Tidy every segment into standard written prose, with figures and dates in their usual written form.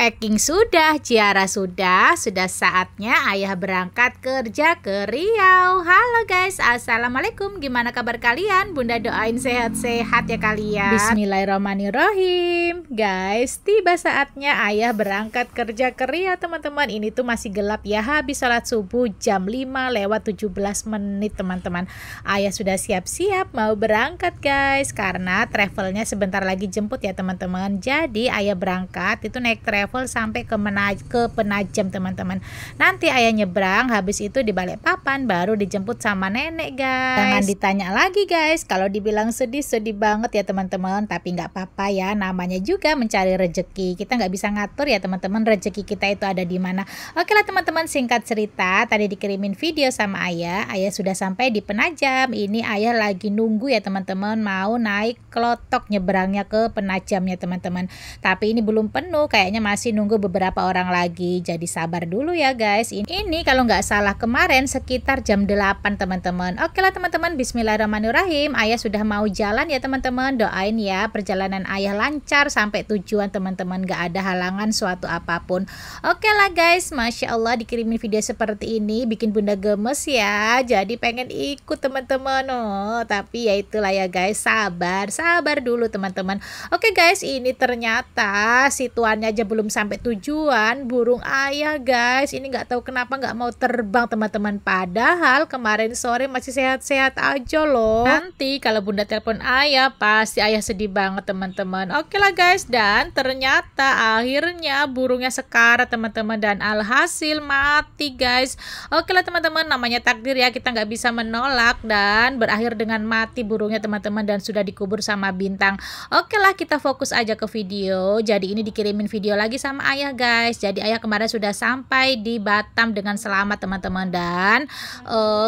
Packing sudah, ziarah sudah saatnya ayah berangkat kerja ke Riau. Halo guys, assalamualaikum. Gimana kabar kalian? Bunda doain sehat-sehat ya kalian. Bismillahirrahmanirrahim. Guys, tiba saatnya ayah berangkat kerja ke Riau teman-teman. Ini tuh masih gelap ya, habis sholat subuh jam 5 lewat 17 menit teman-teman. Ayah sudah siap-siap mau berangkat guys, karena travelnya sebentar lagi jemput ya teman-teman. Jadi ayah berangkat itu naik travel sampai ke Penajam teman-teman. Nanti ayah nyebrang, habis itu di Balikpapan baru dijemput sama nenek guys. Jangan ditanya lagi guys, kalau dibilang sedih banget ya teman-teman, tapi nggak apa-apa ya, namanya juga mencari rezeki. Kita nggak bisa ngatur ya teman-teman rezeki kita itu ada di mana. Oke lah teman-teman, singkat cerita tadi dikirimin video sama ayah sudah sampai di Penajam. Ini ayah lagi nunggu ya teman-teman, mau naik klotok nyebrangnya ke Penajamnya teman-teman. Tapi ini belum penuh, kayaknya masih nunggu beberapa orang lagi, jadi sabar dulu ya guys. Ini kalau nggak salah kemarin sekitar jam 8 teman-teman. Oke lah teman-teman, bismillahirrahmanirrahim. Ayah sudah mau jalan ya teman-teman. Doain ya perjalanan ayah lancar sampai tujuan teman-teman, nggak ada halangan suatu apapun. Oke lah guys, masya Allah dikirimin video seperti ini bikin bunda gemes ya, jadi pengen ikut teman-teman. Tapi ya itulah ya guys, sabar dulu teman-teman. Oke guys, ini ternyata si tuannya aja belum sampai tujuan, burung ayah guys ini nggak tahu kenapa nggak mau terbang teman-teman, padahal kemarin sore masih sehat-sehat aja loh. Nanti kalau bunda telepon ayah pasti ayah sedih banget teman-teman. Oke lah guys, dan ternyata akhirnya burungnya sekarat teman-teman, dan alhasil mati guys. Oke lah teman-teman, namanya takdir ya, kita nggak bisa menolak, dan berakhir dengan mati burungnya teman-teman, dan sudah dikubur sama bintang. Oke lah, kita fokus aja ke video. Jadi ini dikirimin video lagi sama ayah guys. Jadi ayah kemarin sudah sampai di Batam dengan selamat teman-teman, dan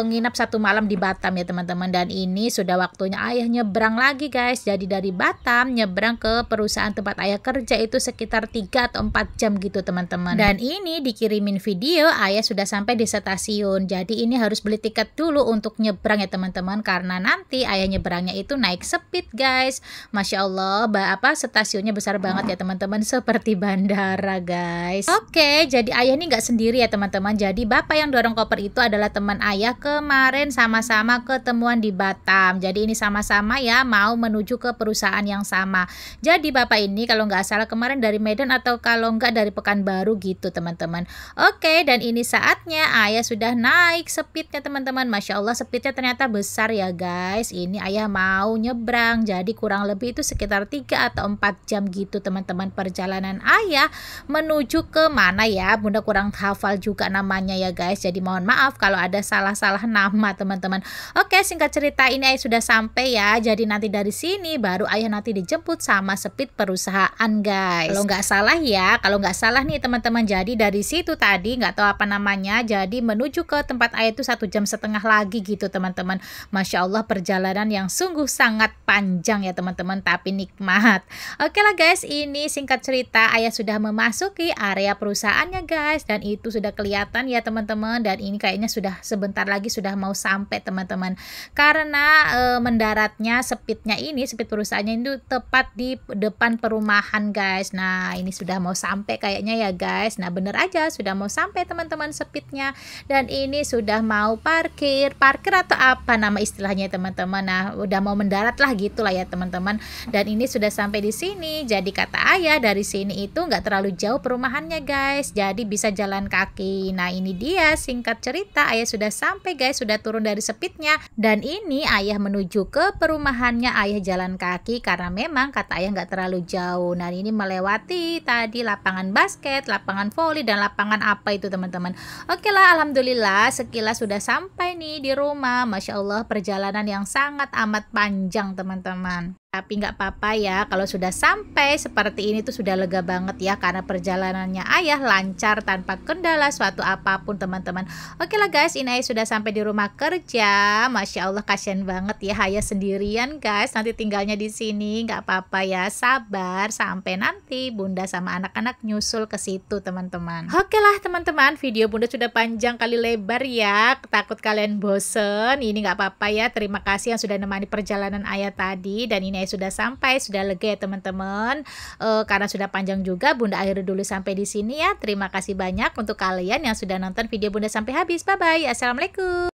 nginap 1 malam di Batam ya teman-teman. Dan ini sudah waktunya ayah nyebrang lagi guys. Jadi dari Batam nyebrang ke perusahaan tempat ayah kerja itu sekitar 3 atau 4 jam gitu teman-teman. Dan ini dikirimin video ayah sudah sampai di stasiun. Jadi ini harus beli tiket dulu untuk nyebrang ya teman-teman, karena nanti ayah nyebrangnya itu naik speed guys. Masya Allah, stasiunnya besar banget ya teman-teman, seperti bandara guys. Oke, jadi ayah ini nggak sendiri ya teman-teman. Jadi bapak yang dorong koper itu adalah teman ayah, kemarin sama-sama ketemuan di Batam. Jadi ini sama-sama ya mau menuju ke perusahaan yang sama. Jadi bapak ini kalau nggak salah kemarin dari Medan atau kalau nggak dari Pekanbaru gitu teman-teman. Oke, dan ini saatnya ayah sudah naik speednya teman-teman. Masya Allah speednya ternyata besar ya guys. Ini ayah mau nyebrang, jadi kurang lebih itu sekitar 3 atau 4 jam gitu teman-teman perjalanan ayah menuju ke mana ya, bunda kurang hafal juga namanya ya guys, jadi mohon maaf kalau ada salah-salah nama teman-teman. Oke, singkat cerita ini ayah sudah sampai ya, jadi nanti dari sini baru ayah nanti dijemput sama speed perusahaan guys. Kalau nggak salah nih teman-teman, jadi dari situ tadi nggak tahu apa namanya, jadi menuju ke tempat ayah itu 1,5 jam lagi gitu teman-teman. Masya Allah perjalanan yang sungguh sangat panjang ya teman-teman, tapi nikmat. Oke lah guys, ini singkat cerita ayah sudah memasuki area perusahaannya guys, dan itu sudah kelihatan ya teman-teman. Dan ini kayaknya sudah sebentar lagi sudah mau sampai teman-teman, karena mendaratnya speed perusahaannya itu tepat di depan perumahan guys. Nah ini sudah mau sampai kayaknya ya guys. Nah bener aja sudah mau sampai teman-teman speednya, dan ini sudah mau parkir atau apa nama istilahnya teman-teman. Nah udah mau mendarat lah gitulah ya teman-teman. Dan ini sudah sampai di sini. Jadi kata ayah dari sini itu nggak terlalu jauh perumahannya guys, jadi bisa jalan kaki. Nah ini dia singkat cerita ayah sudah sampai guys, sudah turun dari speednya, dan ini ayah menuju ke perumahannya ayah jalan kaki karena memang kata ayah nggak terlalu jauh. Nah ini melewati tadi lapangan basket, lapangan voli, dan lapangan apa itu teman-teman. Oke lah, alhamdulillah sekilas sudah sampai nih di rumah. Masya Allah perjalanan yang sangat amat panjang teman-teman. Tapi nggak apa-apa ya, kalau sudah sampai seperti ini tuh sudah lega banget ya, karena perjalanannya ayah lancar tanpa kendala suatu apapun teman-teman. Oke lah guys, ini ayah sudah sampai di rumah kerja. Masya Allah kasihan banget ya ayah sendirian guys, nanti tinggalnya di sini. Nggak apa-apa ya, sabar sampai nanti bunda sama anak-anak nyusul ke situ teman-teman. Oke lah teman-teman, video bunda sudah panjang kali lebar ya, takut kalian bosen. Ini nggak apa-apa ya, terima kasih yang sudah nemani perjalanan ayah tadi. Dan ini Ayah sudah sampai, sudah lega ya teman-teman. Karena sudah panjang juga, Bunda akhiri dulu sampai di sini ya. Terima kasih banyak untuk kalian yang sudah nonton video Bunda sampai habis. Bye bye. Assalamualaikum.